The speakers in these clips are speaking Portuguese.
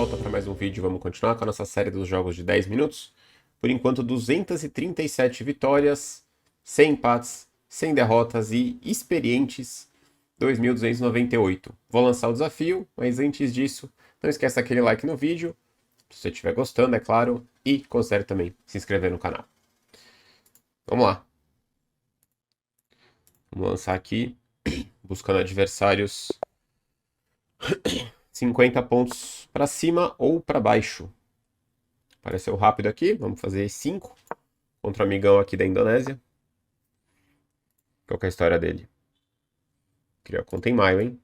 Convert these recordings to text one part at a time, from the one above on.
volta para mais um vídeo. Vamos continuar com a nossa série dos jogos de 10 minutos. Por enquanto, 237 vitórias, 100 empates, 100 derrotas e experientes 2.298. Vou lançar o desafio, mas antes disso, não esqueça aquele like no vídeo, se você estiver gostando, é claro, e considere também se inscrever no canal. Vamos lá. Vamos lançar aqui, buscando adversários 50 pontos para cima ou para baixo. Apareceu rápido aqui, vamos fazer 5 contra o amigão aqui da Indonésia. Qual que é a história dele? Criou a conta em maio, hein?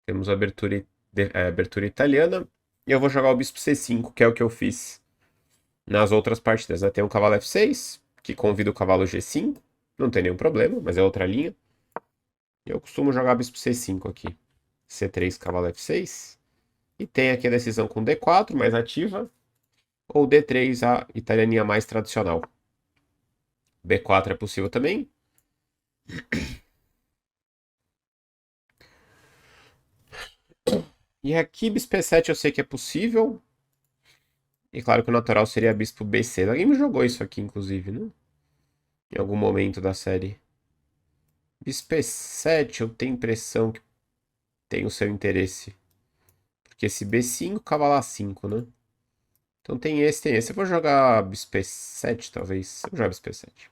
Temos a abertura italiana. E eu vou jogar o bispo C5, que é o que eu fiz nas outras partidas, né? Tem um cavalo F6, que convida o cavalo G5. Não tem nenhum problema, mas é outra linha. Eu costumo jogar bispo C5 aqui. C3, cavalo F6. E tem aqui a decisão com D4, mais ativa. Ou D3, a italianinha mais tradicional. B4 é possível também. E aqui bispo E7 eu sei que é possível. E claro que o natural seria bispo B6. Alguém me jogou isso aqui, inclusive, né? Em algum momento da série. Bispo E7 eu tenho impressão que tem o seu interesse. Porque esse B5, cavalo A5, né? Então tem esse, tem esse. Eu vou jogar bispo E7, talvez. Eu vou jogar bispo E7.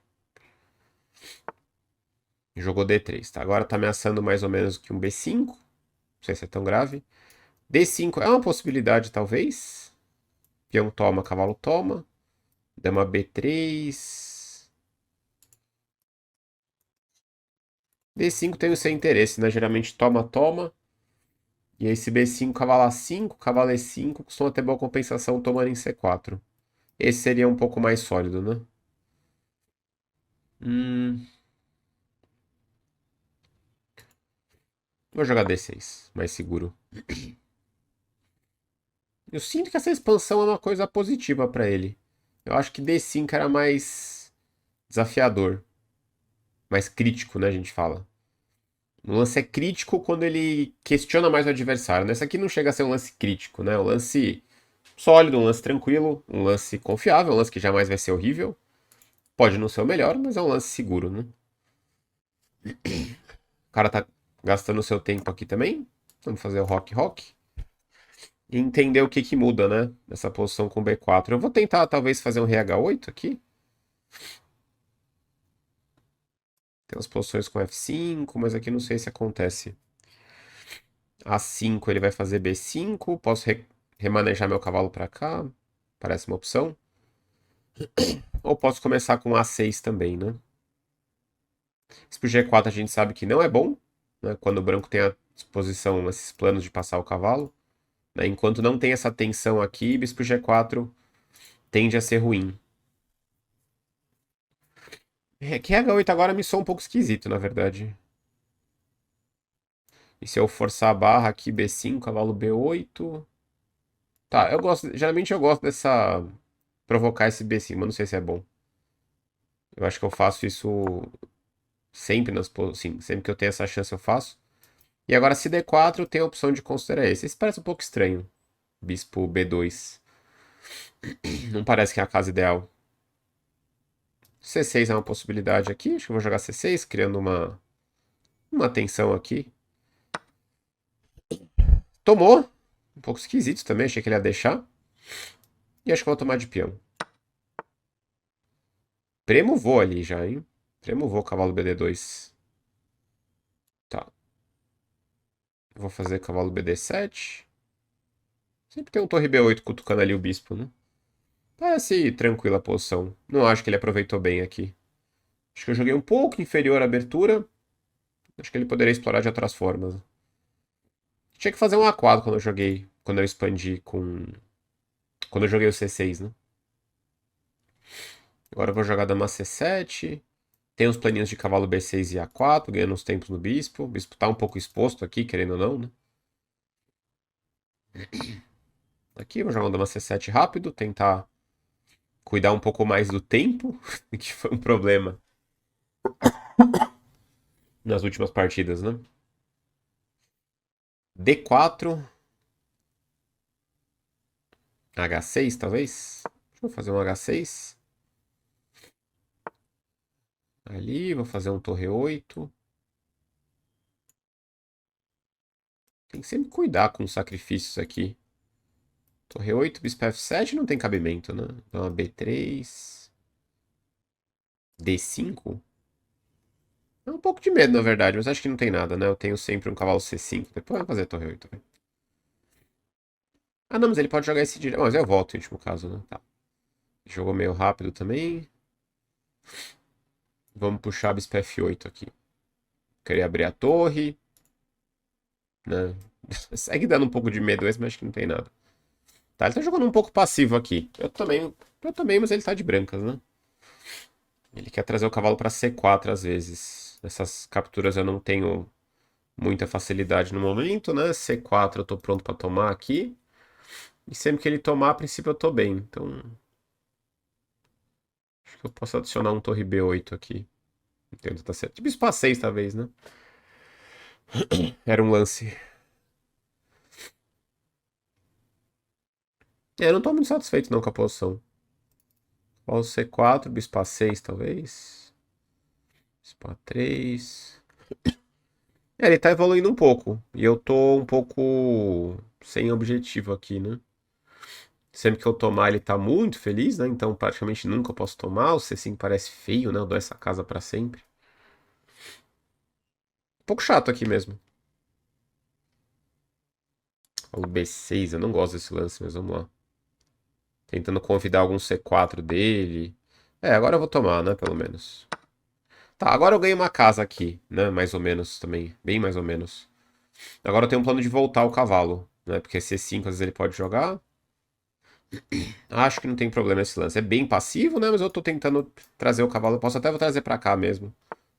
Jogou D3, tá? Agora tá ameaçando mais ou menos que um B5. Não sei se é tão grave. D5 é uma possibilidade, talvez. Peão toma, cavalo toma. Dama B3. D5 tem o seu interesse, né? Geralmente toma, toma. E aí esse B5, cavalo A5, cavalo E5 costuma ter boa compensação tomando em C4. Esse seria um pouco mais sólido, né? Vou jogar D6, mais seguro. Eu sinto que essa expansão é uma coisa positiva pra ele. Eu acho que D5 era mais desafiador. Mais crítico, né, a gente fala. O lance é crítico quando ele questiona mais o adversário, né? Esse aqui não chega a ser um lance crítico, né? Um lance sólido, um lance tranquilo, um lance confiável, um lance que jamais vai ser horrível. Pode não ser o melhor, mas é um lance seguro, né? O cara tá gastando o seu tempo aqui também. Vamos fazer o rock rock. E entender o que que muda, né? Nessa posição com B4. Eu vou tentar, talvez, fazer um RH8 aqui. Tem umas posições com F5, mas aqui não sei se acontece. A5 ele vai fazer B5. Posso remanejar meu cavalo para cá. Parece uma opção. Ou posso começar com A6 também, né? Isso pro G4 a gente sabe que não é bom, né? Quando o branco tem à disposição esses planos de passar o cavalo. Né? Enquanto não tem essa tensão aqui, bispo G4 tende a ser ruim. É que H8 agora me soa um pouco esquisito, na verdade. E se eu forçar a barra aqui, B5, cavalo B8. Tá, eu gosto. Geralmente eu gosto dessa. Provocar esse B5, mas não sei se é bom. Eu acho que eu faço isso sempre sim, sempre que eu tenho essa chance eu faço. E agora, se D4, tem a opção de considerar esse. Esse parece um pouco estranho. Bispo B2. Não parece que é a casa ideal. C6 é uma possibilidade aqui. Acho que eu vou jogar C6, criando uma tensão aqui. Tomou. Um pouco esquisito também, achei que ele ia deixar. E acho que eu vou tomar de peão. Premo vou ali já, hein? Premo vou, cavalo BD2. Tá. Vou fazer cavalo BD7. Sempre tem um torre B8 cutucando ali o bispo, né? Parece tranquila a posição. Não acho que ele aproveitou bem aqui. Acho que eu joguei um pouco inferior à abertura. Acho que ele poderia explorar de outras formas. Tinha que fazer um A4 quando eu joguei. Quando eu expandi com. Quando eu joguei o C6, né? Agora eu vou jogar dama C7. Tem uns planinhos de cavalo B6 e A4, ganhando uns tempos no bispo. O bispo tá um pouco exposto aqui, querendo ou não, né? Aqui, vou jogar uma dama C7 rápido, tentar cuidar um pouco mais do tempo, que foi um problema nas últimas partidas, né? D4. H6, talvez? Deixa eu fazer um H6. Ali, vou fazer um torre 8. Tem que sempre cuidar com os sacrifícios aqui. Torre 8, bispo F7 não tem cabimento, né? Então, a B3. D5? É um pouco de medo, na verdade, mas acho que não tem nada, né? Eu tenho sempre um cavalo C5. Depois eu vou fazer torre 8. Né? Ah, não, mas ele pode jogar esse direto. Mas eu volto, em último caso, né? Tá. Jogou meio rápido também. Vamos puxar bispo F8 aqui. Queria abrir a torre. Né? Segue dando um pouco de medo esse, mas acho que não tem nada. Tá, ele tá jogando um pouco passivo aqui. Eu também, mas ele tá de brancas, né? Ele quer trazer o cavalo pra C4 às vezes. Nessas capturas eu não tenho muita facilidade no momento, né? C4 eu tô pronto pra tomar aqui. E sempre que ele tomar, a princípio eu tô bem. Então, acho que eu posso adicionar um torre B8 aqui. Entendo, tá certo. Tipo bispo A6 talvez, né? Era um lance. Eu não tô muito satisfeito não com a posição. Cavalo C4, bispo A6 talvez. Bispo A3. Ele tá evoluindo um pouco. E eu tô um pouco sem objetivo aqui, né? Sempre que eu tomar, ele tá muito feliz, né? Então praticamente nunca eu posso tomar. O C5 parece feio, né? Eu dou essa casa pra sempre. Um pouco chato aqui mesmo. O B6, eu não gosto desse lance, mas vamos lá. Tentando convidar algum C4 dele. É, agora eu vou tomar, né? Pelo menos. Tá, agora eu ganhei uma casa aqui, né? Mais ou menos também. Bem mais ou menos. Agora eu tenho um plano de voltar o cavalo, né? Porque C5 às vezes ele pode jogar. Acho que não tem problema esse lance. É bem passivo, né? Mas eu tô tentando trazer o cavalo. Eu posso até vou trazer pra cá mesmo.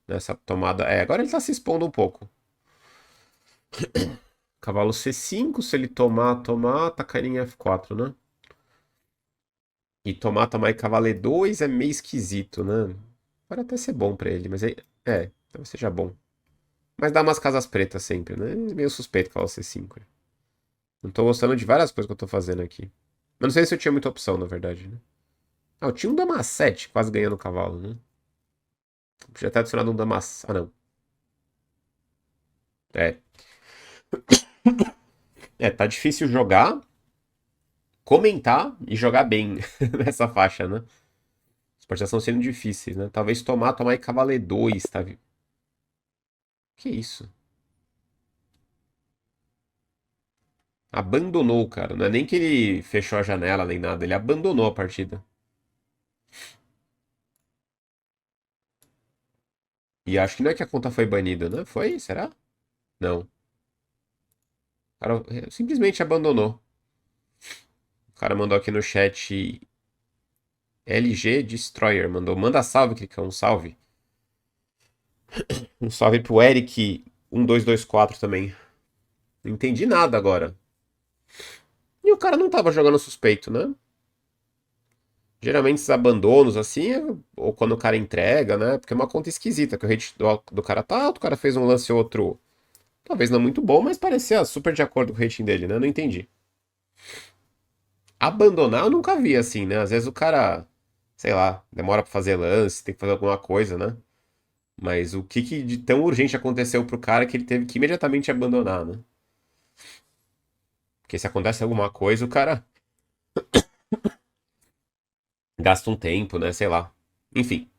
Nessa tomada. É, agora ele tá se expondo um pouco. Cavalo C5, se ele tomar, tá caindo em F4, né? E tomar e cavalo E2 é meio esquisito, né? Pode até ser bom pra ele, mas talvez seja bom. Mas dá umas casas pretas sempre, né? É meio suspeito cavalo C5. Né? Não tô gostando de várias coisas que eu tô fazendo aqui. Mas não sei se eu tinha muita opção, na verdade, né? Ah, eu tinha um dama 7 quase ganhando o cavalo, né? Podia ter adicionado um dama... Ah, não. É. É, tá difícil jogar, comentar e jogar bem nessa faixa, né? As partidas estão sendo difíceis, né? Talvez tomar e cavalo E2, tá? Que isso? Abandonou, cara. Não é nem que ele fechou a janela nem nada, ele abandonou a partida. E acho que não é que a conta foi banida, né? Foi? Será? Não. O cara simplesmente abandonou. O cara mandou aqui no chat LG Destroyer. Manda salve, Clicão, um salve. Um salve pro Eric 1224 também. Não entendi nada agora. E o cara não tava jogando suspeito, né? Geralmente esses abandonos assim, ou quando o cara entrega, né? Porque é uma conta esquisita, que o rate do cara tá alto, o cara fez um lance ou outro, talvez não muito bom, mas parecia super de acordo com o rating dele, né? Não entendi. Abandonar eu nunca vi assim, né? Às vezes o cara, sei lá, demora pra fazer lance, tem que fazer alguma coisa, né? Mas o que de tão urgente aconteceu pro cara que ele teve que imediatamente abandonar, né? Porque se acontece alguma coisa, o cara gasta um tempo, né? Sei lá. Enfim,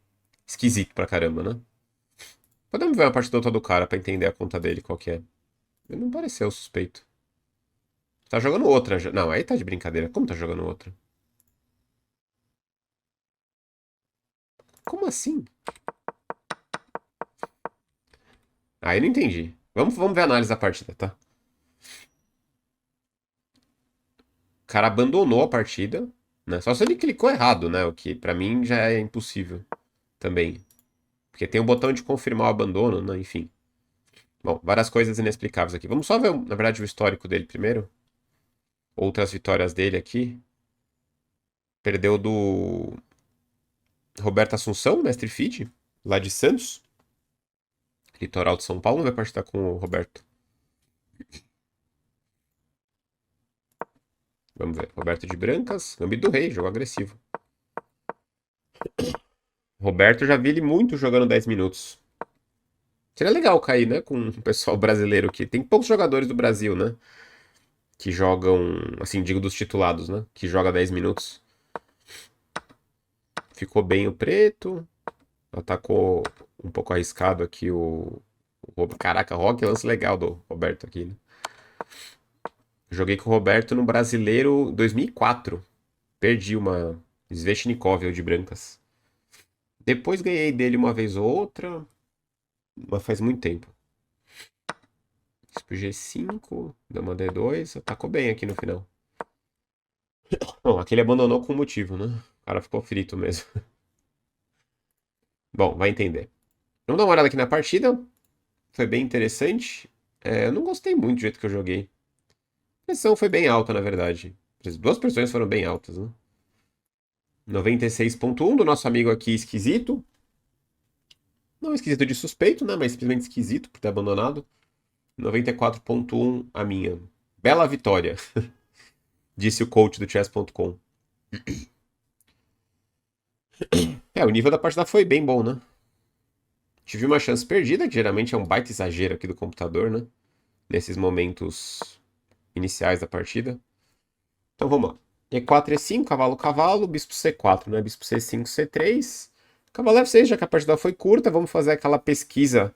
esquisito pra caramba, né? Podemos ver a partida toda do cara pra entender a conta dele, qual que é. Ele não pareceu suspeito. Tá jogando outra já. Não, aí tá de brincadeira. Como tá jogando outra? Como assim? Ah, eu não entendi. Vamos ver a análise da partida, tá? O cara abandonou a partida, né? Só se ele clicou errado, né? O que pra mim já é impossível também. Porque tem o botão de confirmar o abandono, né? Enfim. Bom, várias coisas inexplicáveis aqui. Vamos só ver, na verdade, o histórico dele primeiro. Outras vitórias dele aqui. Perdeu do Roberto Assunção, mestre Feed, lá de Santos. Litoral de São Paulo, vai partir com o Roberto. Vamos ver. Roberto de brancas. Gambito do rei, jogo agressivo. Roberto, já vi ele muito jogando 10 minutos. Seria legal cair, né? Com o pessoal brasileiro aqui. Tem poucos jogadores do Brasil, né? Que jogam, assim, digo dos titulados, né? Que joga 10 minutos. Ficou bem o preto. Atacou um pouco arriscado aqui Caraca, Rock, lance legal do Roberto aqui, né? Joguei com o Roberto no Brasileiro 2004. Perdi uma Sveshnikov de brancas. Depois ganhei dele uma vez ou outra, mas faz muito tempo. Bispo G5, dama D2, atacou bem aqui no final. Bom, aqui ele abandonou com motivo, né? O cara ficou frito mesmo. Bom, vai entender. Vamos dar uma olhada aqui na partida. Foi bem interessante. Eu não gostei muito do jeito que eu joguei. A pressão foi bem alta, na verdade. As duas pressões foram bem altas, né? 96,1 do nosso amigo aqui esquisito. Não esquisito de suspeito, né? Mas simplesmente esquisito por ter abandonado. 94,1 a minha. Bela vitória, disse o coach do chess.com. O nível da partida foi bem bom, né? Tive uma chance perdida, que geralmente é um baita exagero aqui do computador, né? Nesses momentos iniciais da partida. Então vamos lá. E4, E5, cavalo, cavalo, bispo C4, né? Bispo C5, C3. Cavalo F6, já que a partida foi curta, vamos fazer aquela pesquisa.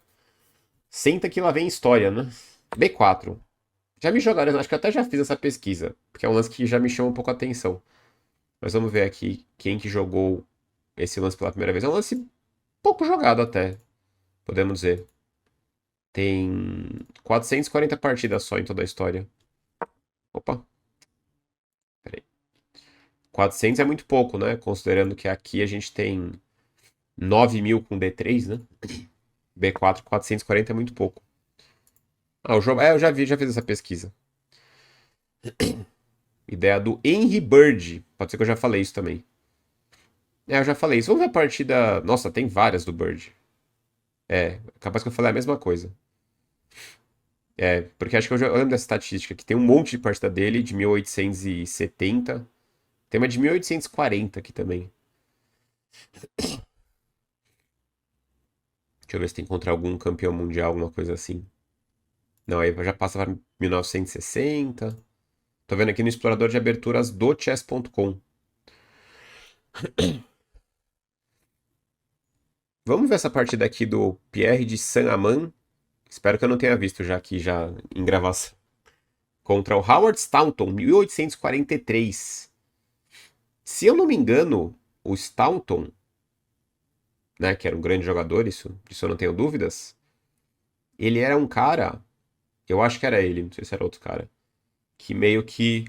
Senta que lá vem história, né? B4. Já me jogaram, acho que eu até já fiz essa pesquisa, porque é um lance que já me chama um pouco a atenção. Mas vamos ver aqui quem que jogou esse lance pela primeira vez. É um lance pouco jogado até, podemos dizer. Tem 440 partidas só em toda a história. Opa, peraí. 400 é muito pouco, né? Considerando que aqui a gente tem 9.000 com D3, né? B4, 440 é muito pouco. Ah, o jogo. Eu já vi, já fiz essa pesquisa. Ideia do Henry Bird. Pode ser que eu já falei isso também. Eu já falei isso. Vamos ver a partida. Nossa, tem várias do Bird. Capaz que eu falei a mesma coisa. Porque acho que eu lembro dessa estatística que tem um monte de partida dele, de 1870. Tem uma de 1840 aqui também. Deixa eu ver se tem contra algum campeão mundial, alguma coisa assim. Não, aí já passa para 1960. Tô vendo aqui no explorador de aberturas do chess.com. Vamos ver essa partida aqui do Pierre de Saint-Amand. Espero que eu não tenha visto já aqui já em gravação. Contra o Howard Staunton, 1843. Se eu não me engano, o Staunton, né, que era um grande jogador, isso eu não tenho dúvidas, ele era um cara, eu acho que era ele, não sei se era outro cara, que meio que,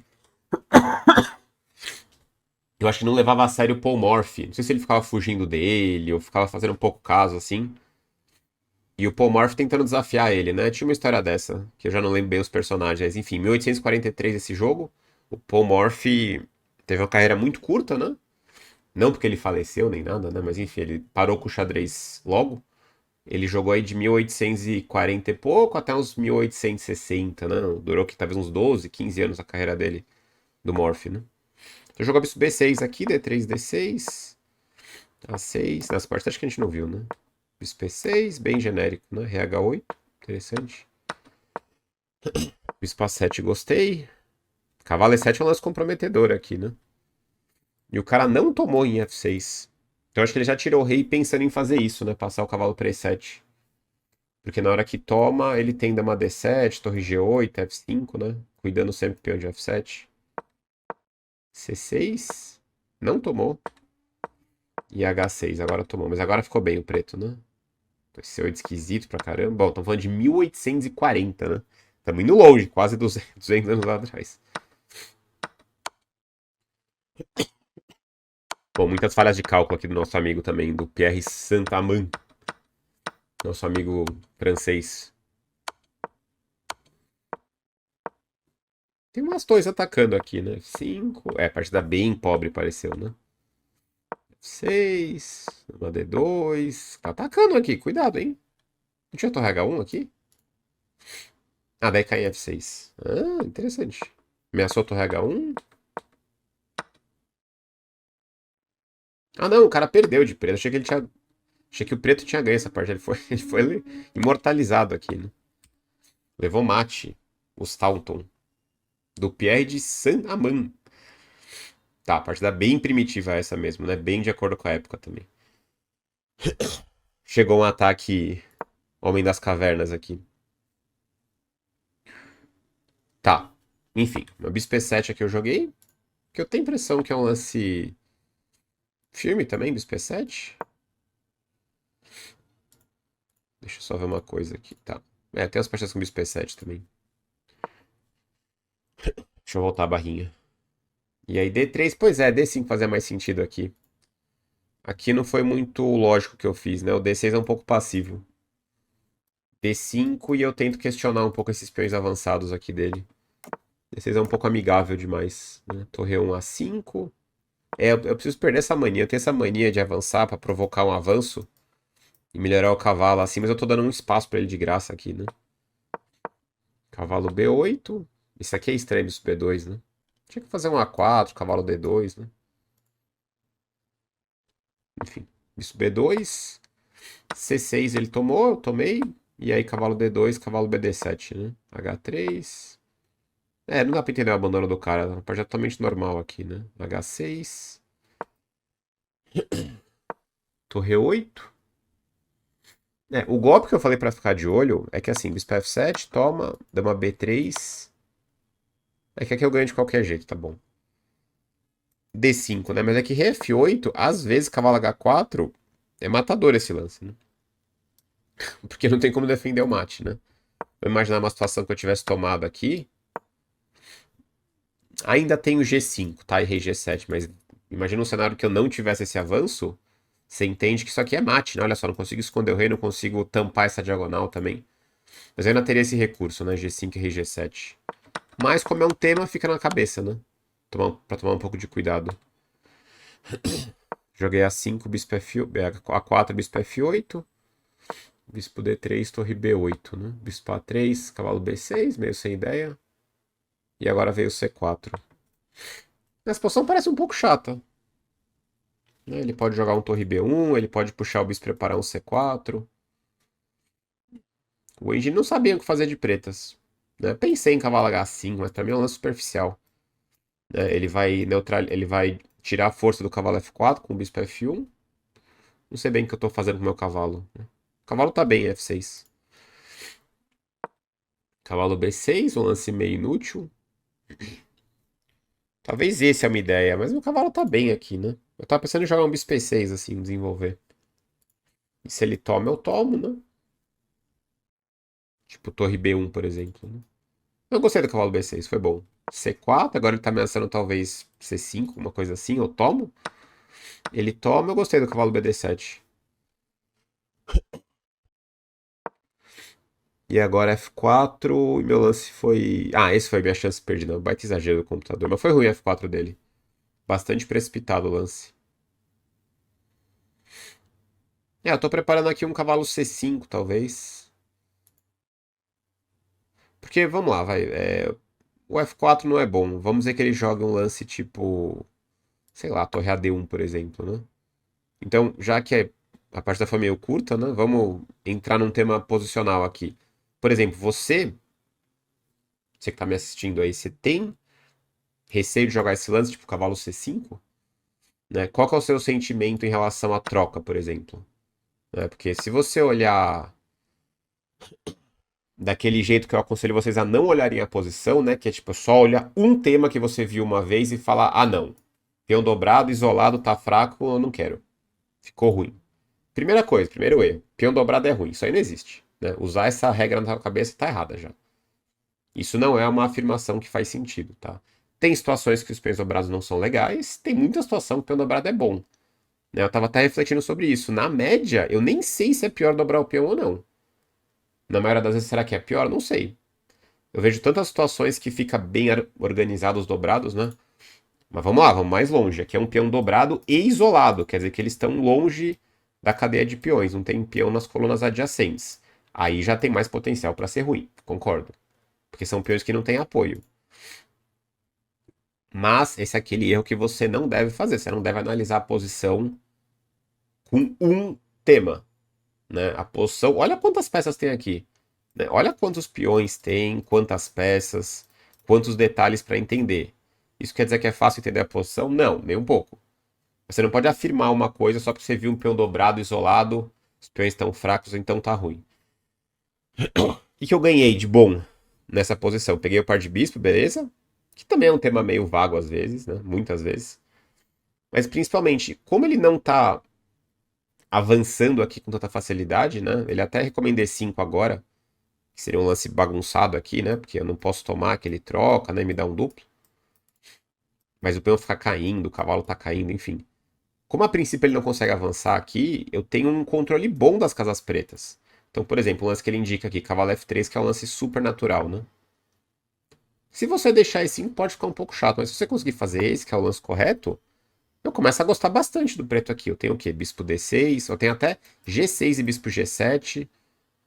eu acho que não levava a sério o Paul Morphy. Não sei se ele ficava fugindo dele, ou ficava fazendo um pouco caso, assim. E o Paul Morphy tentando desafiar ele, né? Tinha uma história dessa, que eu já não lembro bem os personagens. Enfim, 1843 esse jogo, o Paul Morphy teve uma carreira muito curta, né? Não porque ele faleceu nem nada, né? Mas enfim, ele parou com o xadrez logo. Ele jogou aí de 1840 e pouco até uns 1860, né? Durou que talvez uns 12, 15 anos a carreira dele, do Morphy, né? Então jogou bispo B6 aqui, D3, D6, A6. Nessa parte acho que a gente não viu, né? Bispo E6, bem genérico, né? RH8, interessante. Bispo A7, gostei. Cavalo E7 é um lance comprometedor aqui, né? E o cara não tomou em F6. Então acho que ele já tirou o rei pensando em fazer isso, né? Passar o cavalo para E7. Porque na hora que toma, ele tem dama D7, torre G8, F5, né? Cuidando sempre do peão de F7. C6. Não tomou. E H6, agora tomou. Mas agora ficou bem o preto, né? C8 esquisito pra caramba. Bom, estamos falando de 1840, né? Estamos indo longe, quase 200 anos lá atrás. Bom, muitas falhas de cálculo aqui do nosso amigo também, do Pierre Saint-Amand. Nosso amigo francês. Tem umas torres atacando aqui, né? 5. Partida bem pobre pareceu, né? 6. Uma D2. Tá atacando aqui, cuidado, hein? Não tinha torre H1 aqui? Ah, daí cai em F6. Ah, interessante. Ameaçou a torre H1. Ah, não, o cara perdeu de preto. Achei que o preto tinha ganho essa parte. Ele foi imortalizado aqui, né? Levou mate. O Staunton. Do Pierre de Saint-Amand. Tá, partida bem primitiva essa mesmo, né? Bem de acordo com a época também. Chegou um ataque Homem das Cavernas aqui. Tá. Enfim, meu Bispo E7 aqui eu joguei. Que eu tenho a impressão que é um lance firme também, Bispo E7. Deixa eu só ver uma coisa aqui, tá. É, tem as partidas com Bispo E7 também. Deixa eu voltar a barrinha. E aí D3, pois é, D5 fazia mais sentido aqui. Aqui não foi muito lógico o que eu fiz, né? O D6 é um pouco passivo. D5 e eu tento questionar um pouco esses peões avançados aqui dele. D6 é um pouco amigável demais, né? Torre 1 A5. É, eu preciso perder essa mania. Eu tenho essa mania de avançar pra provocar um avanço e melhorar o cavalo assim, mas eu tô dando um espaço pra ele de graça aqui, né? Cavalo B8. Isso aqui é estranho, isso B2, né? Tinha que fazer um A4, cavalo D2, né? Enfim, isso B2. C6 ele tomou, eu tomei. E aí cavalo D2, cavalo BD7, né? H3. É, não dá pra entender o abandono do cara. É uma partida totalmente normal aqui, né? H6. Torre 8. É, o golpe que eu falei pra ficar de olho é que assim, bispo F7, toma, dama B3. É que aqui eu ganho de qualquer jeito, tá bom. D5, né? Mas é que rei F8, às vezes cavalo H4 é matador esse lance, né? Porque não tem como defender o mate, né? Vou imaginar uma situação que eu tivesse tomado aqui. Ainda tem o G5, tá? E rei G7, mas imagina um cenário que eu não tivesse esse avanço. Você entende que isso aqui é mate, né? Olha só, não consigo esconder o rei, não consigo tampar essa diagonal também. Mas eu ainda teria esse recurso, né? G5 e rei G7. Mas como é um tema, fica na cabeça, né? Pra tomar um pouco de cuidado. Joguei A5, bispo F8, A4, bispo F8. Bispo D3, torre B8, né? Bispo A3, cavalo B6, meio sem ideia. E agora veio o C4. Essa posição parece um pouco chata, né? Ele pode jogar um torre B1, ele pode puxar o bispo e preparar um C4. O Engine não sabia o que fazer de pretas, né? Pensei em cavalo H5, mas pra mim é um lance superficial, né? Ele vai tirar a força do cavalo F4 com o bispo F1. Não sei bem o que eu tô fazendo com o meu cavalo, né? O cavalo tá bem, F6. Cavalo B6, um lance meio inútil. Talvez esse é uma ideia, mas meu cavalo tá bem aqui, né? Eu tava pensando em jogar um bispo E6, assim, desenvolver. E se ele toma, eu tomo, né? Tipo torre B1, por exemplo, né? Eu gostei do cavalo B6, foi bom. C4, agora ele tá ameaçando talvez C5, uma coisa assim, eu tomo. Ele toma, eu gostei do cavalo BD7. E agora F4, e meu lance foi... Ah, esse foi minha chance perdida, um baita exagero do computador, mas foi ruim o F4 dele. Bastante precipitado o lance. É, eu tô preparando aqui um cavalo C5, talvez. Porque, vamos lá, vai. O F4 não é bom. Vamos dizer que ele joga um lance tipo, sei lá, torre AD1, por exemplo, né? Então, já que a partida foi meio curta, né? Vamos entrar num tema posicional aqui. Por exemplo, você que tá me assistindo aí, você tem receio de jogar esse lance, tipo cavalo C5? Né? Qual que é o seu sentimento em relação à troca, por exemplo? Né? Porque se você olhar daquele jeito que eu aconselho vocês a não olharem a posição, né? Que é tipo só olhar um tema que você viu uma vez e falar, ah não, peão dobrado, isolado, tá fraco, eu não quero. Ficou ruim. Primeira coisa, primeiro erro, peão dobrado é ruim, isso aí não existe. Né? Usar essa regra na sua cabeça tá errada já. Isso não é uma afirmação que faz sentido, tá? Tem situações que os peões dobrados não são legais, tem muita situação que o peão dobrado é bom. Né? Eu tava até refletindo sobre isso. Na média, eu nem sei se é pior dobrar o peão ou não. Na maioria das vezes, será que é pior? Não sei. Eu vejo tantas situações que fica bem organizados os dobrados, né? Mas vamos lá, vamos mais longe. Aqui é um peão dobrado e isolado, quer dizer que eles estão longe da cadeia de peões, não tem peão nas colunas adjacentes. Aí já tem mais potencial para ser ruim, concordo. Porque são peões que não têm apoio. Mas esse é aquele erro que você não deve fazer. Você não deve analisar a posição com um tema, né? A posição, olha quantas peças tem aqui, né? Olha quantos peões tem, quantas peças, quantos detalhes para entender. Isso quer dizer que é fácil entender a posição? Não, nem um pouco. Você não pode afirmar uma coisa só porque você viu um peão dobrado, isolado, os peões estão fracos, então tá ruim. O que eu ganhei de bom nessa posição? Eu peguei o par de bispo, beleza? Que também é um tema meio vago às vezes, né? Muitas vezes. Mas principalmente, como ele não tá avançando aqui com tanta facilidade, né? Ele até recomenda E5 agora, que seria um lance bagunçado aqui, né? Porque eu não posso tomar que ele troca, né? Me dá um duplo. Mas o peão fica caindo, o cavalo tá caindo, enfim. Como a princípio ele não consegue avançar aqui, eu tenho um controle bom das casas pretas. Então, por exemplo, o lance que ele indica aqui, cavalo F3, que é um lance super natural, né? Se você deixar E5, pode ficar um pouco chato, mas se você conseguir fazer esse, que é o lance correto, eu começo a gostar bastante do preto aqui. Eu tenho o quê? Bispo D6, eu tenho até G6 e bispo G7,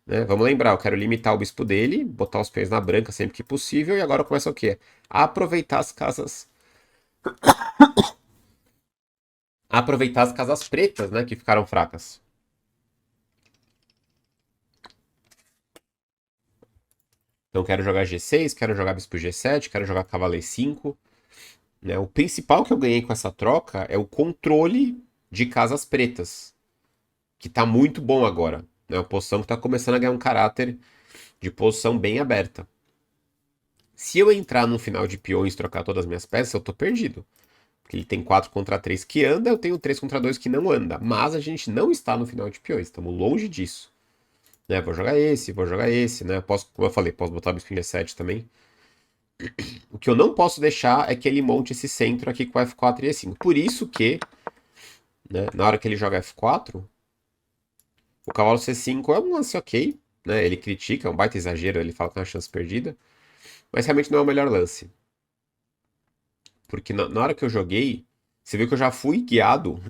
né? Vamos lembrar, eu quero limitar o bispo dele, botar os peões na branca sempre que possível, e agora começa o quê? A aproveitar as casas. A aproveitar as casas pretas, né? Que ficaram fracas. Então quero jogar G6, quero jogar bispo G7, quero jogar cavalo E5. Né? O principal que eu ganhei com essa troca é o controle de casas pretas, que tá muito bom agora. É uma posição que tá começando a ganhar um caráter de posição bem aberta. Se eu entrar no final de peões e trocar todas as minhas peças, eu tô perdido. Porque ele tem 4 contra 3 que anda, eu tenho 3 contra 2 que não anda. Mas a gente não está no final de peões, estamos longe disso. Né? Vou jogar esse, né? Posso, como eu falei, posso botar o bispo em G7 também. O que eu não posso deixar é que ele monte esse centro aqui com F4 e E5. Por isso que, né, na hora que ele joga F4, o cavalo C5 é um lance ok, né? Ele critica, é um baita exagero, ele fala que é uma chance perdida. Mas realmente não é o melhor lance. Porque na hora que eu joguei, você viu que eu já fui guiado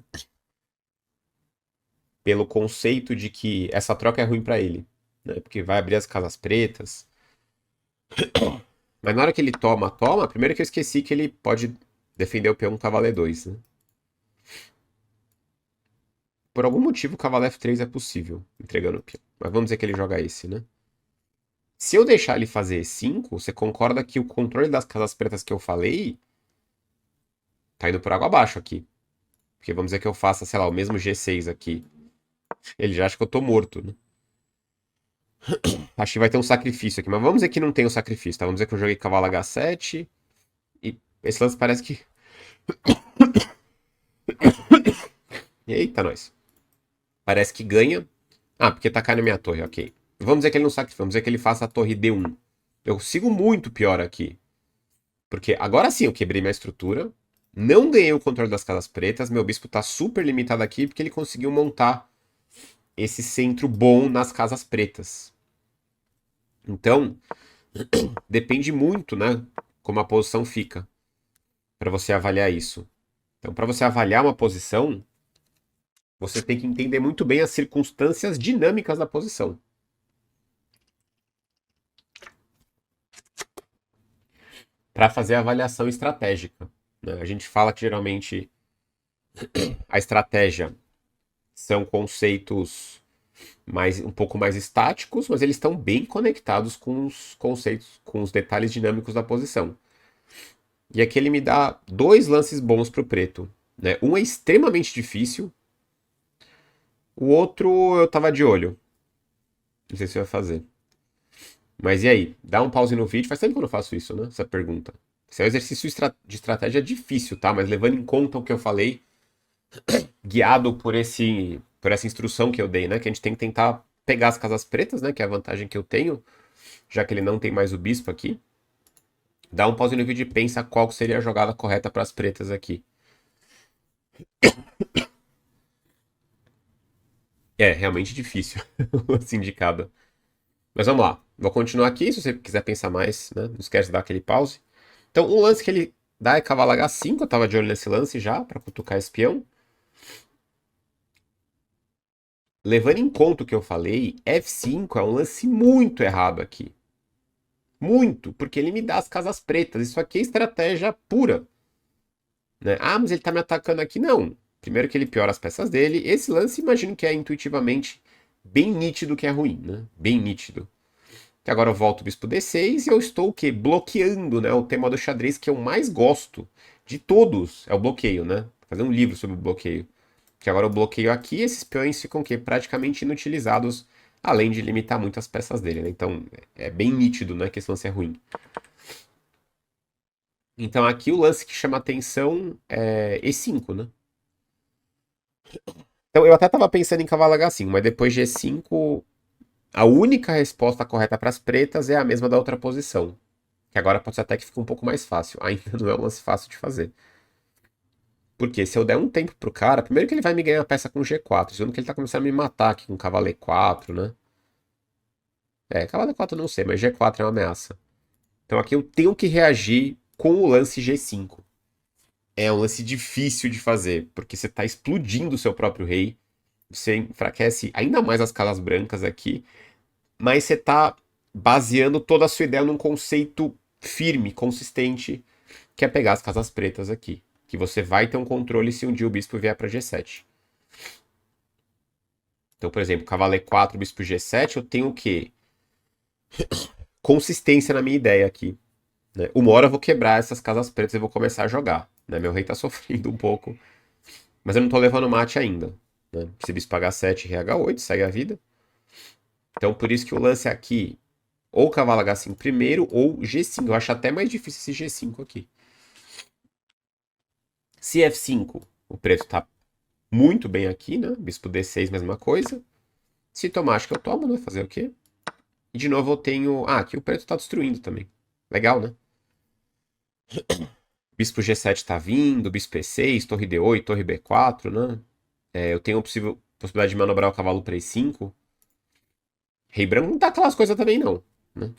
pelo conceito de que essa troca é ruim pra ele. Né? Porque vai abrir as casas pretas. Mas na hora que ele toma, primeiro que eu esqueci que ele pode defender o peão cavalo E2, né? Por algum motivo, o cavalo F3 é possível, entregando o peão. Mas vamos dizer que ele joga esse, né? Se eu deixar ele fazer E5, você concorda que o controle das casas pretas que eu falei tá indo por água abaixo aqui. Porque vamos dizer que eu faça, sei lá, o mesmo G6 aqui. Ele já acha que eu tô morto, né? Acho que vai ter um sacrifício aqui. Mas vamos dizer que não tem um sacrifício, tá? Vamos dizer que eu joguei cavalo H7. E esse lance parece que. Eita, nós. Parece que ganha. Ah, porque tá caindo a minha torre, ok. Vamos dizer que ele não sacrifica. Vamos dizer que ele faça a torre D1. Eu sigo muito pior aqui. Porque agora sim eu quebrei minha estrutura. Não ganhei o controle das casas pretas. Meu bispo tá super limitado aqui porque ele conseguiu montar esse centro bom nas casas pretas. Então, depende muito, né? Como a posição fica. Para você avaliar isso. Então, para você avaliar uma posição, você tem que entender muito bem as circunstâncias dinâmicas da posição. Para fazer a avaliação estratégica. Né? A gente fala que geralmente a estratégia são conceitos um pouco mais estáticos, mas eles estão bem conectados com os conceitos, com os detalhes dinâmicos da posição. E aqui ele me dá dois lances bons para o preto. Né? Um é extremamente difícil, o outro eu tava de olho. Não sei se vai fazer. Mas e aí? Dá um pause no vídeo. Faz tempo que eu não faço isso, né? Essa pergunta. Esse é um exercício de estratégia difícil, tá? Mas levando em conta o que eu falei, guiado por essa instrução que eu dei, né? Que a gente tem que tentar pegar as casas pretas, né? Que é a vantagem que eu tenho, já que ele não tem mais o bispo aqui. Dá um pause no vídeo e pensa qual seria a jogada correta para as pretas aqui. É, realmente difícil o sindicado. Mas vamos lá. Vou continuar aqui, se você quiser pensar mais, né? Não esquece de dar aquele pause. Então, um lance que ele dá é cavalo H5. Eu tava de olho nesse lance já, para cutucar esse peão. Levando em conta o que eu falei, F5 é um lance muito errado aqui. Muito, porque ele me dá as casas pretas. Isso aqui é estratégia pura. Né? Ah, mas ele tá me atacando aqui. Não. Primeiro que ele piora as peças dele. Esse lance, imagino que é intuitivamente bem nítido que é ruim, né? Bem nítido. E agora eu volto o bispo D6 e eu estou o quê? Bloqueando, né? O tema do xadrez que eu mais gosto de todos é o bloqueio, né? Vou fazer um livro sobre o bloqueio. Que agora eu bloqueio aqui e esses peões ficam o quê? Praticamente inutilizados, além de limitar muito as peças dele, né? Então é bem nítido, né? Que esse lance é ruim. Então aqui o lance que chama atenção é E5, né? Então eu até estava pensando em cavalo H5, mas depois de E5, a única resposta correta para as pretas é a mesma da outra posição. Que agora pode ser até que fica um pouco mais fácil. Ainda não é um lance fácil de fazer. Porque se eu der um tempo pro cara, primeiro que ele vai me ganhar a peça com G4, segundo que ele tá começando a me matar aqui com cavalo E4, né? Cavalo E4 eu não sei, mas G4 é uma ameaça. Então aqui eu tenho que reagir com o lance G5. É um lance difícil de fazer, porque você tá explodindo o seu próprio rei, você enfraquece ainda mais as casas brancas aqui, mas você tá baseando toda a sua ideia num conceito firme, consistente, que é pegar as casas pretas aqui. Que você vai ter um controle se um dia o bispo vier para G7. Então, por exemplo, cavalo E4, bispo G7, eu tenho o quê? Consistência na minha ideia aqui. Né? Uma hora eu vou quebrar essas casas pretas e vou começar a jogar. Né? Meu rei tá sofrendo um pouco, mas eu não tô levando mate ainda. Né? Se bispo H7 e rei H8, segue a vida. Então, por isso que o lance aqui, ou cavalo H5 primeiro, ou G5. Eu acho até mais difícil esse G5 aqui. Se F5, o preto tá muito bem aqui, né? Bispo D6, mesma coisa. Se tomar, acho que eu tomo, né? Fazer o quê? E de novo eu tenho... Ah, aqui o preto tá destruindo também. Legal, né? Bispo G7 tá vindo, bispo E6, torre D8, torre B4, né? Eu tenho a possibilidade de manobrar o cavalo para E5. Rei branco não tá aquelas coisas também, não. Né?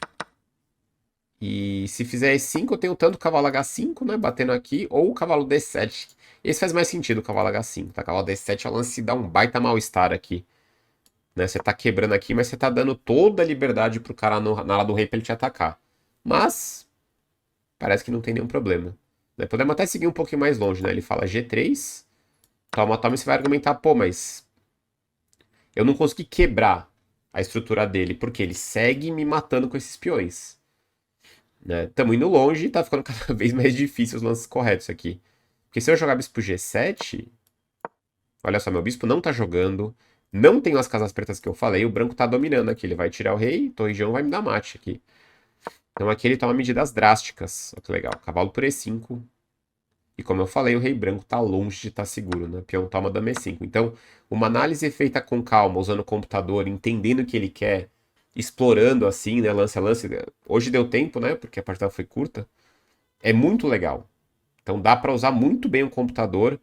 E se fizer E5, eu tenho tanto o cavalo H5, né? Batendo aqui, ou o cavalo D7. Esse faz mais sentido, o cavalo H5. Tá? O cavalo D7 é o lance de dar um baita mal-estar aqui. Né? Você tá quebrando aqui, mas você tá dando toda a liberdade pro cara na ala do rei pra ele te atacar. Mas parece que não tem nenhum problema. Né? Podemos até seguir um pouquinho mais longe, né? Ele fala G3, toma, toma, e você vai argumentar, pô, mas eu não consegui quebrar a estrutura dele, porque ele segue me matando com esses peões. Né? Tamo indo longe e tá ficando cada vez mais difícil os lances corretos aqui. Porque se eu jogar bispo G7, olha só, meu bispo não tá jogando, não tenho as casas pretas que eu falei, o branco tá dominando aqui, ele vai tirar o rei, torre G1 vai me dar mate aqui. Então aqui ele toma medidas drásticas, olha que legal, cavalo por E5, e como eu falei, o rei branco tá longe de estar seguro, né? Peão toma dama E5. Então, uma análise feita com calma, usando o computador, entendendo o que ele quer, explorando assim, né, lance a lance. Hoje deu tempo, né, porque a partida foi curta. É muito legal. Então dá para usar muito bem o computador.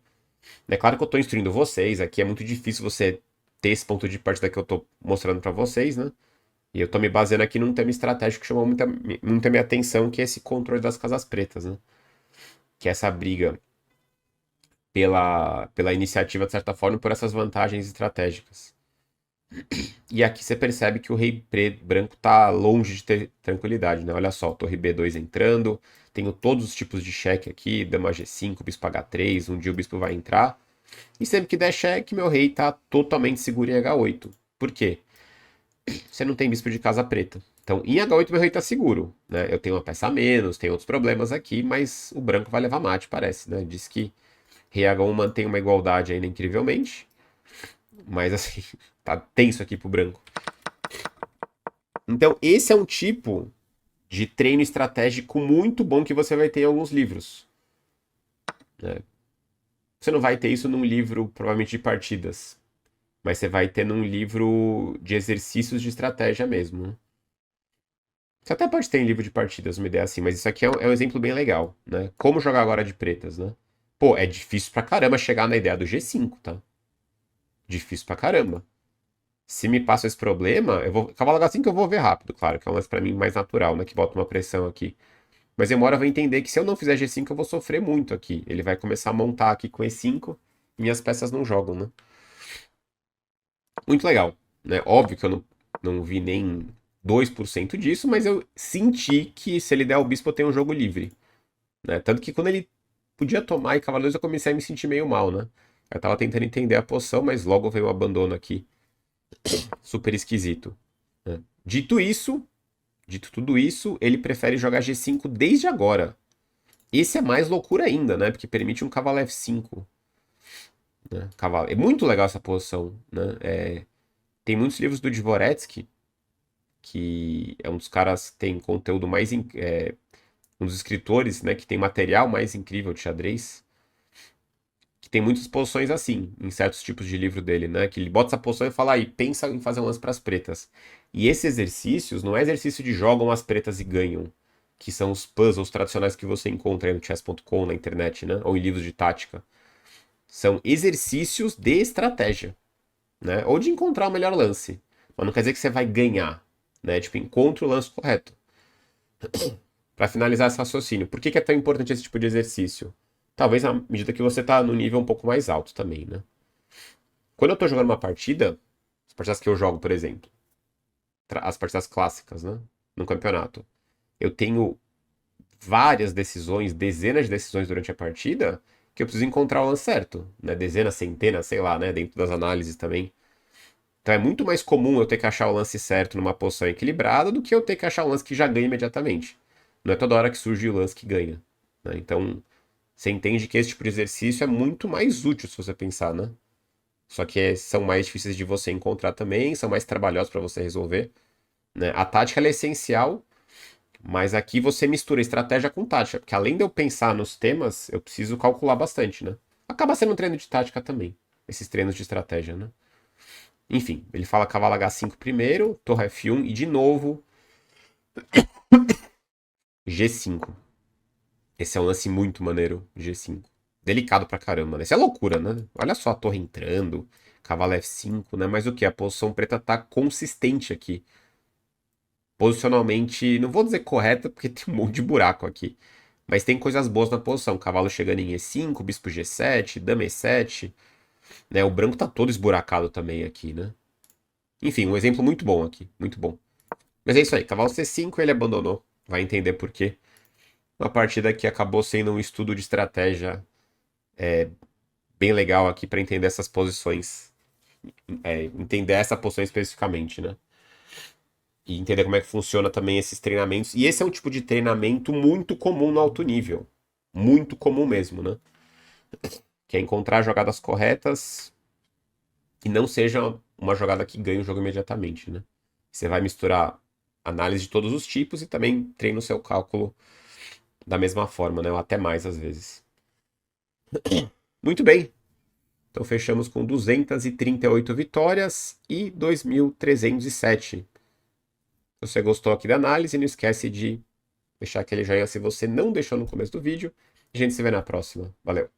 É claro que eu estou instruindo vocês, aqui é muito difícil você ter esse ponto de partida que eu estou mostrando para vocês, né? E eu estou me baseando aqui num tema estratégico que chamou muita minha atenção, que é esse controle das casas pretas, né? Que é essa briga pela iniciativa, de certa forma, por essas vantagens estratégicas. E aqui você percebe que o rei branco está longe de ter tranquilidade, né? Olha só, torre B2 entrando, tenho todos os tipos de cheque aqui, dama G5, bispo H3, um dia o bispo vai entrar. E sempre que der cheque, meu rei está totalmente seguro em H8. Por quê? Você não tem bispo de casa preta. Então, em H8 meu rei está seguro, né? Eu tenho uma peça a menos, tem outros problemas aqui, mas o branco vai levar mate, parece, né? Diz que rei H1 mantém uma igualdade ainda incrivelmente. Mas assim, tá tenso aqui pro branco. Então, esse é um tipo de treino estratégico muito bom que você vai ter em alguns livros. Né? Você não vai ter isso num livro, provavelmente, de partidas. Mas você vai ter num livro de exercícios de estratégia mesmo. Né? Você até pode ter em livro de partidas uma ideia assim, mas isso aqui é um exemplo bem legal. Né? Como jogar agora de pretas, né? Pô, é difícil pra caramba chegar na ideia do G5, tá? Difícil pra caramba. Se me passa esse problema, eu vou. Cavalo H5 eu vou ver rápido, claro, que é um lance pra mim mais natural, né? Que bota uma pressão aqui. Mas demora vai entender que se eu não fizer G5, eu vou sofrer muito aqui. Ele vai começar a montar aqui com E5 e minhas peças não jogam, né? Muito legal, né? Óbvio que eu não vi nem 2% disso, mas eu senti que se ele der o bispo eu tenho um jogo livre. Né? Tanto que quando ele podia tomar e cavalo 2 eu comecei a me sentir meio mal, né? Eu tava tentando entender a posição, mas logo veio o abandono aqui. Super esquisito, né? Dito tudo isso, ele prefere jogar G5 desde agora. Esse é mais loucura ainda, né? Porque permite um cavalo F5. Né? Cavalo. É muito legal essa posição, né? Tem muitos livros do Dvoretsky, que é um dos caras que tem conteúdo mais. Um dos escritores, né? Que tem material mais incrível de xadrez. Que tem muitas posições assim, em certos tipos de livro dele, né? Que ele bota essa posição e fala aí, pensa em fazer um lance para as pretas. E esses exercícios não é exercício de jogam as pretas e ganham, que são os puzzles tradicionais que você encontra aí no chess.com, na internet, né? Ou em livros de tática. São exercícios de estratégia, né? Ou de encontrar o melhor lance. Mas não quer dizer que você vai ganhar, né? Tipo, encontre o lance correto. Para finalizar esse raciocínio, por que é tão importante esse tipo de exercício? Talvez à medida que você tá no nível um pouco mais alto também, né? Quando eu tô jogando uma partida, as partidas que eu jogo, por exemplo, as partidas clássicas, né? No campeonato, eu tenho várias decisões, dezenas de decisões durante a partida, que eu preciso encontrar o lance certo, né? Dezenas, centenas, sei lá, né? Dentro das análises também. Então é muito mais comum eu ter que achar o lance certo numa posição equilibrada do que eu ter que achar o lance que já ganha imediatamente. Não é toda hora que surge o lance que ganha, né? Então você entende que esse tipo de exercício é muito mais útil se você pensar, né? Só que são mais difíceis de você encontrar também, são mais trabalhosos para você resolver, né? A tática ela é essencial, mas aqui você mistura estratégia com tática, porque além de eu pensar nos temas, eu preciso calcular bastante, né? Acaba sendo um treino de tática também, esses treinos de estratégia, né? Enfim, ele fala cavalo H5 primeiro, torre F1 e de novo G5. Esse é um lance muito maneiro, G5. Delicado pra caramba, né? Isso é loucura, né? Olha só a torre entrando, cavalo F5, né? Mas o que? A posição preta tá consistente aqui. Posicionalmente, não vou dizer correta, porque tem um monte de buraco aqui. Mas tem coisas boas na posição. Cavalo chegando em E5, bispo G7, dama E7, né? O branco tá todo esburacado também aqui, né? Enfim, um exemplo muito bom aqui, muito bom. Mas é isso aí, cavalo C5 ele abandonou. Vai entender por quê. Uma partida que acabou sendo um estudo de estratégia bem legal aqui para entender essas posições. Entender essa posição especificamente, né? E entender como é que funciona também esses treinamentos. E esse é um tipo de treinamento muito comum no alto nível. Muito comum mesmo, né? Que é encontrar jogadas corretas que não seja uma jogada que ganhe o jogo imediatamente, né? Você vai misturar análise de todos os tipos e também treina o seu cálculo da mesma forma, né? Ou até mais às vezes. Muito bem. Então fechamos com 238 vitórias e 2.307. Se você gostou aqui da análise, não esquece de deixar aquele joinha se você não deixou no começo do vídeo. A gente se vê na próxima. Valeu!